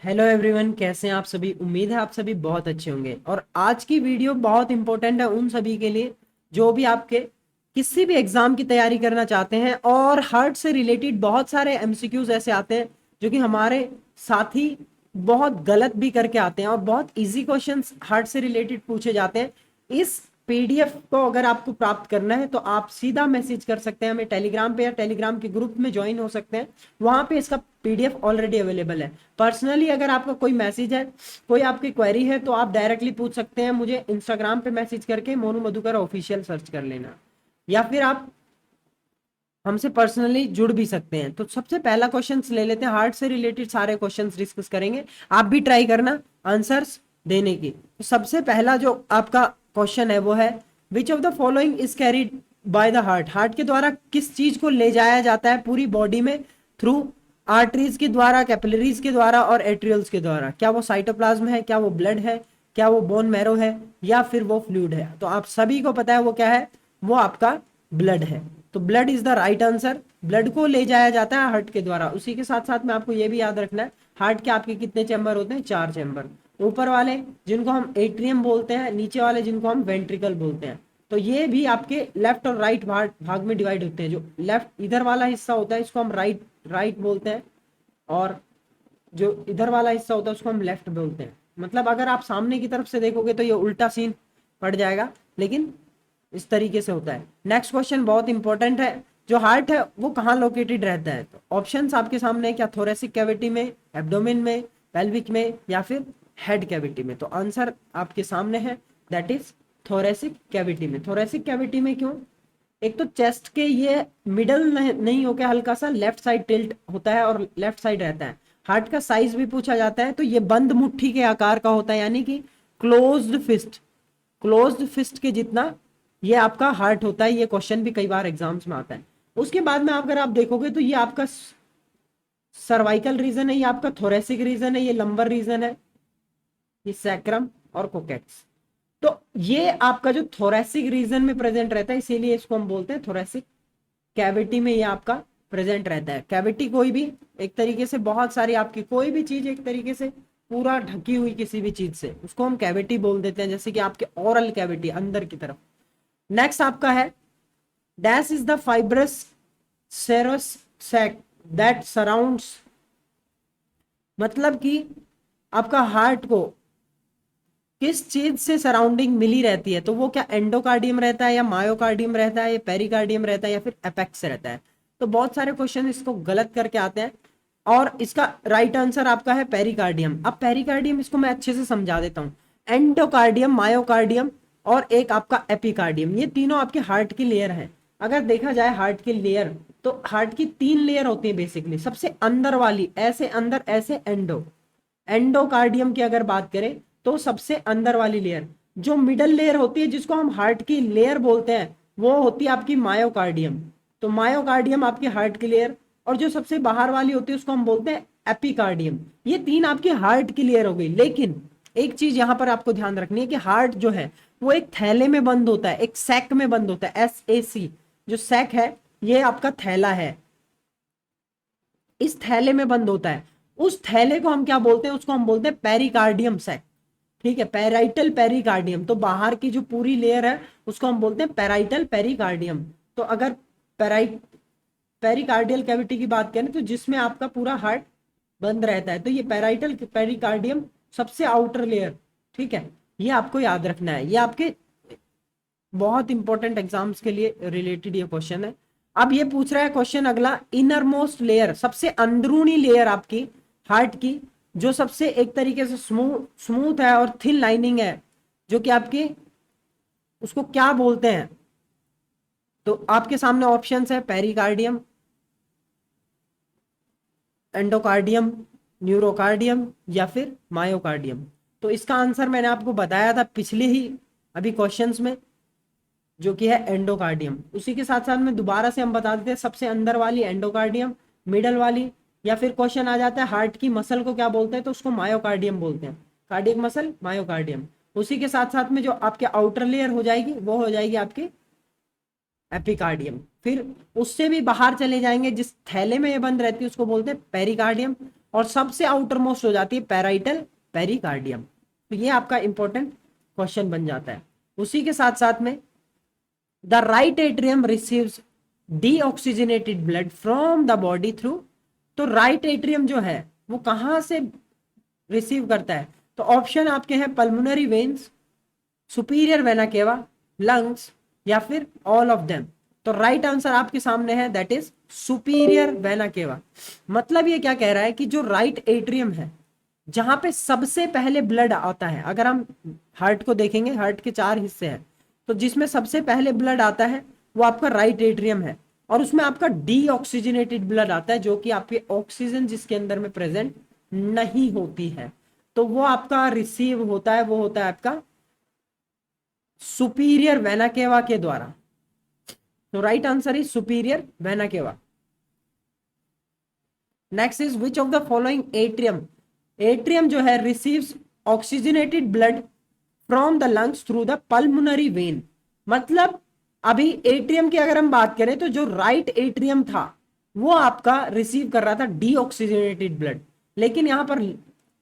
Hello everyone, कैसे हैं आप सभी। उम्मीद है आप सभी बहुत अच्छे होंगे। और आज की वीडियो बहुत इंपॉर्टेंट है उन सभी के लिए जो भी आपके किसी भी एग्जाम की तैयारी करना चाहते हैं। और हार्ट से रिलेटेड बहुत सारे एमसीक्यूज ऐसे आते हैं जो कि हमारे साथी बहुत गलत भी करके आते हैं और बहुत इजी क्वेश्चंस हार्ट से रिलेटेड पूछे जाते हैं। इस पीडीएफ को अगर आपको प्राप्त करना है तो आप सीधा मैसेज कर सकते हैं हमें टेलीग्राम पे, या टेलीग्राम के ग्रुप में ज्वाइन हो सकते हैं। वहां पे इसका पीडीएफ ऑलरेडी अवेलेबल है। पर्सनली अगर आपका कोई मैसेज है, कोई आपकी क्वेरी है, तो आप डायरेक्टली पूछ सकते हैं मुझे इंस्टाग्राम पे मैसेज करके मोनू मधुकर ऑफिशियल सर्च कर लेना, या फिर आप हमसे पर्सनली जुड़ भी सकते हैं। तो सबसे पहला क्वेश्चन ले लेते हैं। हार्ट से रिलेटेड सारे क्वेश्चंस डिस्कस करेंगे, आप भी ट्राई करना आंसर्स देने की। तो सबसे पहला जो आपका क्वेश्चन है वो है, which of the following is carried by the heart. Heart के द्वारा किस चीज को ले जाया जाता है पूरी बॉडी में? थ्रू आर्टरीज के द्वारा, कैपिलरीज के द्वारा और एट्रियल्स के द्वारा। क्या वो साइटोप्लाज्म है, क्या वो ब्लड है, क्या वो बोन मैरो है, या फिर वो फ्लूइड है? तो आप सभी को पता है वो क्या है, वो आपका ब्लड है। तो blood is the right answer. Blood को ले जाया जाता है हार्ट के द्वारा। उसी के साथ साथ में आपको ये भी याद रखना है, हार्ट के आपके कितने चैम्बर होते हैं? 4 चैम्बर। ऊपर वाले जिनको हम एट्रियम बोलते हैं, नीचे वाले जिनको हम वेंट्रिकल बोलते हैं। तो ये भी आपके लेफ्ट और राइट भाग में डिवाइड होते हैं। जो लेफ्ट इधर वाला हिस्सा होता है इसको हम राइट राइट बोलते हैं, और जो इधर वाला हिस्सा होता है उसको हम लेफ्ट बोलते हैं। मतलब अगर आप सामने की तरफ से देखोगे तो ये उल्टा सीन पड़ जाएगा, लेकिन इस तरीके से होता है। नेक्स्ट क्वेश्चन बहुत इंपॉर्टेंट है। जो हार्ट है वो कहाँ लोकेटेड रहता है? तो ऑप्शंस आपके सामने है, क्या थोरेसिक कैविटी में, एब्डोमेन में, पेल्विक में, या फिर हेड कैविटी में? तो आंसर आपके सामने है, दैट इज थोरेसिक कैविटी में। थोरेसिक कैविटी में क्यों? एक तो चेस्ट के ये मिडल नहीं होकर हल्का सा लेफ्ट साइड टिल्ट होता है और लेफ्ट साइड रहता है। हार्ट का साइज भी पूछा जाता है तो ये बंद मुट्ठी के आकार का होता है, यानी कि क्लोज्ड फिस्ट, क्लोज्ड फिस्ट के जितना ये आपका हार्ट होता है। ये क्वेश्चन भी कई बार एग्जाम्स में आता है। उसके बाद में अगर आप देखोगे तो ये आपका सर्वाइकल रीजन है, ये आपका थोरेसिक रीजन है, ये लंबर रीजन है, ये सैक्रम और कोकेट्स। तो ये आपका जो थोरेसिक रीजन में प्रेजेंट रहता है, इसीलिए इसको हम बोलते हैं थोरेसिक कैविटी में ये आपका प्रेजेंट रहता है। कैविटी कोई भी एक तरीके से, बहुत सारी आपकी कोई भी चीज एक तरीके से पूरा ढकी हुई किसी भी चीज से, उसको हम कैविटी बोल देते हैं। जैसे कि आपके ओरल कैविटी अंदर की तरफ। नेक्स्ट आपका है, dash is the fibrous serous sac that surrounds. मतलब कि आपका हार्ट को किस चीज से सराउंडिंग मिली रहती है? तो वो क्या एंडोकार्डियम रहता है, या मायोकार्डियम रहता है, या पेरिकार्डियम रहता है, या फिर एपेक्स रहता है? तो बहुत सारे क्वेश्चन इसको गलत करके आते हैं, और इसका राइट आंसर आपका है पेरिकार्डियम। अब पेरिकार्डियम इसको मैं अच्छे से समझा देता हूँ। एंडोकार्डियम, मायोकार्डियम और एक आपका एपिकार्डियम, ये तीनों आपके हार्ट की लेयर है। अगर देखा जाए हार्ट की लेयर, तो हार्ट की 3 लेयर होती है बेसिकली। सबसे अंदर वाली ऐसे अंदर ऐसे एंडोकार्डियम की अगर बात करें तो सबसे अंदर वाली लेयर, जो मिडल लेयर होती है जिसको हम हार्ट की लेयर बोलते हैं, वो होती है आपकी मायोकार्डियम। तो मायोकार्डियम आपकी हार्ट की लेयर, और जो सबसे बाहर वाली होती है उसको हम बोलते हैं एपिकार्डियम। ये 3 आपकी हार्ट की लेयर हो गई। लेकिन एक चीज यहां पर आपको ध्यान रखनी है कि हार्ट जो है वो एक थैले में बंद होता है, एक सैक में बंद होता है, SAC। जो सैक है ये आपका थैला है, इस थैले में बंद होता है। उस थैले को हम क्या बोलते हैं? उसको हम बोलते हैं पेरिकार्डियम सैक। ठीक है, पेराइटल पेरिकार्डियम। तो बाहर की जो पूरी लेयर है उसको हम बोलते हैं पेराइटल पेरिकार्डियम। तो अगर पेराइट पेरिकार्डियल कैविटी की बात करें तो जिसमें आपका पूरा हार्ट बंद रहता है, तो ये पेराइटल पेरिकार्डियम सबसे आउटर लेयर। ठीक है, ये आपको याद रखना है। ये आपके बहुत इंपॉर्टेंट एग्जाम्स के लिए रिलेटेड ये क्वेश्चन है। अब ये पूछ रहा है क्वेश्चन अगला, इनर मोस्ट लेयर, सबसे अंदरूनी लेयर आपकी हार्ट की, जो सबसे एक तरीके से स्मूथ है और थिन लाइनिंग है, जो कि आपकी उसको क्या बोलते हैं? तो आपके सामने ऑप्शंस है, पेरिकार्डियम, एंडोकार्डियम, न्यूरोकार्डियम, या फिर मायोकार्डियम। तो इसका आंसर मैंने आपको बताया था पिछले ही अभी क्वेश्चंस में, जो कि है एंडोकार्डियम। उसी के साथ साथ में दोबारा से हम बता देते हैं, सबसे अंदर वाली एंडोकार्डियम, मिडल वाली, या फिर क्वेश्चन आ जाता है हार्ट की मसल को क्या बोलते हैं, तो उसको मायोकार्डियम बोलते हैं। Cardiac muscle, myocardium. उसी के साथ साथ में जो आपके आउटर लेयर हो जाएगी वो हो जाएगी आपकी एपिकार्डियम। फिर उससे भी बाहर चले जाएंगे, जिस थैले में ये बंद रहती है उसको बोलते हैं पेरिकार्डियम। और सबसे आउटर मोस्ट हो जाती है पैराइटल पेरिकार्डियम। तो ये आपका इंपॉर्टेंट क्वेश्चन बन जाता है। उसी के साथ साथ में the right atrium receives deoxygenated blood from the body through. तो राइट एट्रियम जो है वो कहां से रिसीव करता है? तो ऑप्शन आपके हैं pulmonary veins, superior vena cava, lungs या फिर ऑल ऑफ देम। तो राइट आंसर आपके सामने है, that is superior vena cava. मतलब ये क्या कह रहा है कि जो राइट एट्रियम है जहां पे सबसे पहले ब्लड आता है, अगर हम हार्ट को देखेंगे, हार्ट के 4 हिस्से हैं, तो जिसमें सबसे पहले ब्लड आता है वो आपका राइट एट्रियम है, और उसमें आपका डीऑक्सीजनेटेड ब्लड आता है, जो कि आपके ऑक्सीजन जिसके अंदर में प्रेजेंट नहीं होती है, तो वो आपका रिसीव होता है, वो होता है आपका सुपीरियर वेना केवा के द्वारा। तो right answer is superior vena cava. Next is which of the following atrium, atrium जो है receives oxygenated blood from the lungs through the pulmonary vein. मतलब अभी एट्रियम की अगर हम बात करें तो जो राइट एट्रियम था वो आपका रिसीव कर रहा था डीऑक्सीजनेटेड ब्लड, लेकिन यहां पर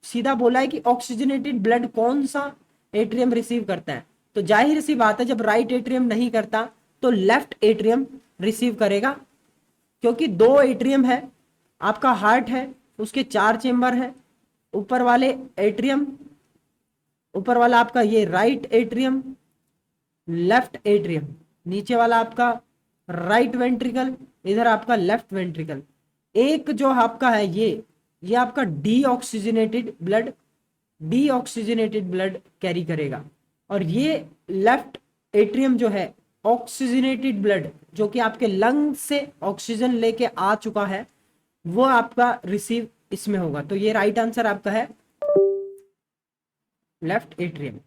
सीधा बोला है कि ऑक्सीजनेटेड ब्लड कौन सा एट्रियम रिसीव करता है। तो जाहिर सी बात है जब राइट एट्रियम नहीं करता तो लेफ्ट एट्रियम रिसीव करेगा, क्योंकि 2 एट्रियम है, आपका हार्ट है उसके 4 चेंबर है, ऊपर वाले एट्रियम, ऊपर वाला आपका ये राइट एट्रियम, लेफ्ट एट्रियम, नीचे वाला आपका राइट वेंट्रिकल, इधर आपका लेफ्ट वेंट्रिकल। एक जो आपका है ये आपका डीऑक्सीजनेटेड ब्लड कैरी करेगा, और ये लेफ्ट एट्रियम जो है ऑक्सीजनेटेड ब्लड जो कि आपके लंग से ऑक्सीजन लेके आ चुका है वो आपका रिसीव इसमें होगा। तो ये राइट आंसर आपका है लेफ्ट एट्रियम।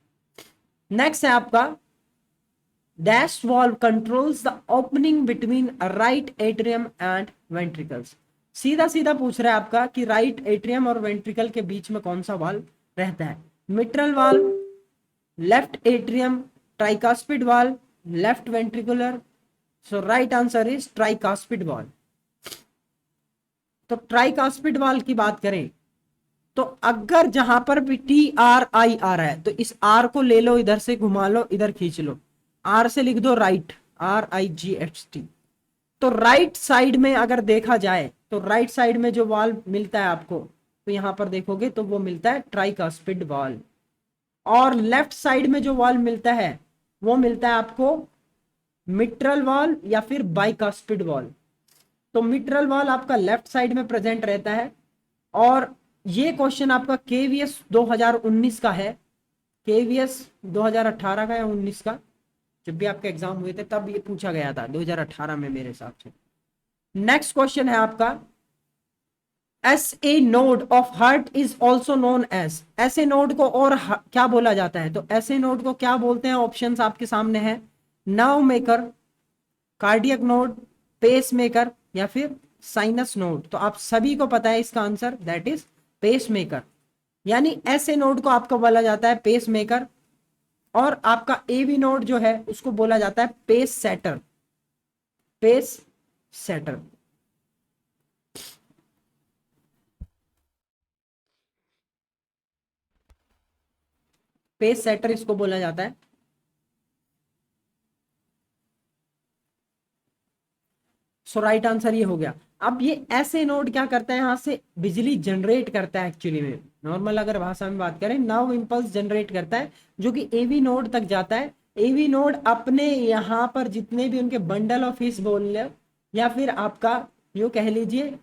नेक्स्ट है आपका dash valve controls the opening between right atrium and ventricles. सीधा सीधा पूछ रहा है आपका कि राइट एट्रियम और वेंट्रिकल के बीच में कौन सा वाल्व रहता है? Mitral valve, left atrium, tricuspid valve, left ventricular. So right answer is tricuspid valve. तो ट्राइकास्पिड वाल्व की बात करें तो अगर जहां पर भी TRI आ रहा है तो इस R को ले लो, इधर से घुमा लो, इधर खींच लो, R से लिख दो राइट, RIGHT। तो राइट साइड में अगर देखा जाए तो राइट साइड में जो वाल्व मिलता है आपको, तो यहां पर देखोगे तो वो मिलता है ट्राइकास्पिड वाल्व। और लेफ्ट साइड में जो वाल्व मिलता है वो मिलता है आपको मिट्रल वाल्व या फिर बाइकास्पिड वाल्व। तो मिट्रल वाल्व आपका लेफ्ट साइड में प्रेजेंट रहता है। और ये क्वेश्चन आपका KVS 2019 का है, KVS 2018 का या 19 का, जब भी आपके एग्जाम हुए थे तब ये पूछा गया था, 2018 में मेरे हिसाब से। नेक्स्ट क्वेश्चन है आपका SA node of heart is also known as. SA node को और क्या बोला जाता है? तो SA नोड को क्या बोलते हैं? ऑप्शंस आपके सामने है, nerve maker, cardiac node, pace maker या फिर साइनस नोड। तो आप सभी को पता है इसका answer, that is pace maker. यानी SA नोड को आपको बोला जाता है पेस मेकर, और आपका AV नोड जो है उसको बोला जाता है pace setter, pace setter. Pace setter इसको बोला जाता है। सो राइट आंसर ये हो गया। अब ये ऐसे नोड क्या करता है, यहां से बिजली जनरेट करता है। एक्चुअली में नॉर्मल अगर भाषा में बात करें, नर्व इंपल्स जनरेट करता है जो कि AV नोड तक जाता है। AV नोड अपने यहाँ पर जितने भी उनके बंडल ऑफ हिस बोल ले, या फिर आपका यो कह लीजिए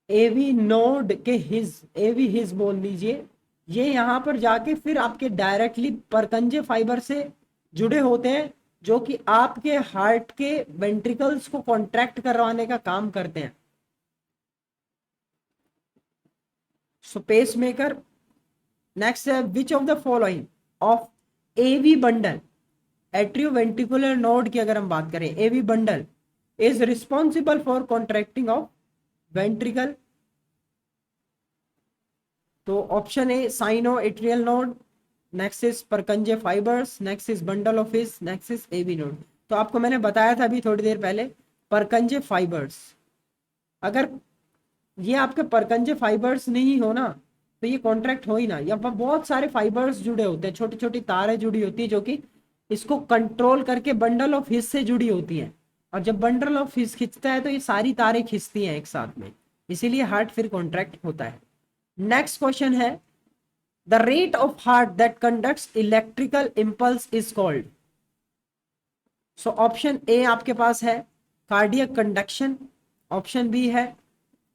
AV नोड के हिज, AV हिज बोल लीजिए, ये यहाँ पर जाके फिर आपके डायरेक्टली परकंजे फाइबर से जुड़े होते हैं, जो कि आपके हार्ट के वेंट्रिकल्स को कॉन्ट्रैक्ट करवाने का काम करते हैं। सो पेस मेकर। नेक्स्ट है which of the following of AV bundle, atrioventricular node की अगर हम बात करें, AV bundle is responsible for contracting of ventricle. तो option A sino atrial node, next is Purkinje fibres, next is bundle of His, next is AV node. तो आपको मैंने बताया था अभी थोड़ी देर पहले, परकंजे फाइबर्स। अगर ये आपके परकंजे फाइबर्स नहीं हो ना तो ये कॉन्ट्रैक्ट हो ही ना। यहाँ पर बहुत सारे फाइबर्स जुड़े होते हैं, छोटी छोटी तारें जुड़ी होती है जो कि इसको कंट्रोल करके बंडल ऑफ हिस से जुड़ी होती है। और जब बंडल ऑफ हिस खींचता है तो ये सारी तारें खींचती हैं एक साथ में, इसीलिए हार्ट फिर कॉन्ट्रैक्ट होता है। नेक्स्ट क्वेश्चन है, the rate of heart that conducts electrical impulse is called. So option A आपके पास है कार्डियक कंडक्शन, ऑप्शन बी है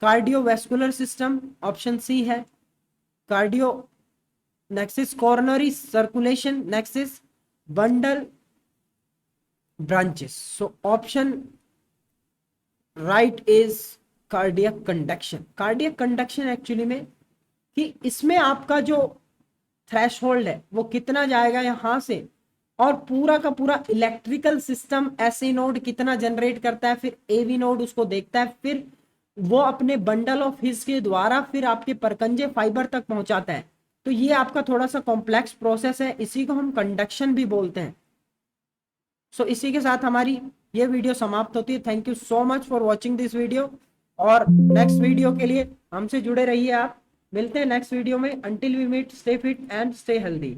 कार्डियोवैस्कुलर सिस्टम, ऑप्शन सी है cardio, next is coronary circulation, next is bundle branches. So option right is cardiac conduction. Cardiac conduction actually में कि इसमें आपका जो threshold है वो कितना जाएगा यहां से, और पूरा का पूरा इलेक्ट्रिकल सिस्टम एसए नोड कितना जनरेट करता है, फिर एवी नोड उसको देखता है, फिर वो अपने बंडल ऑफ हिस के द्वारा फिर आपके परकंजे फाइबर तक पहुंचाता है। तो ये आपका थोड़ा सा कॉम्प्लेक्स प्रोसेस है, इसी को हम कंडक्शन भी बोलते हैं। सो इसी के साथ हमारी ये वीडियो समाप्त होती है। Thank you so much for watching this video, और नेक्स्ट वीडियो के लिए हमसे जुड़े रहिए आप। मिलते हैं नेक्स्ट वीडियो में। Until we meet, stay fit and stay healthy.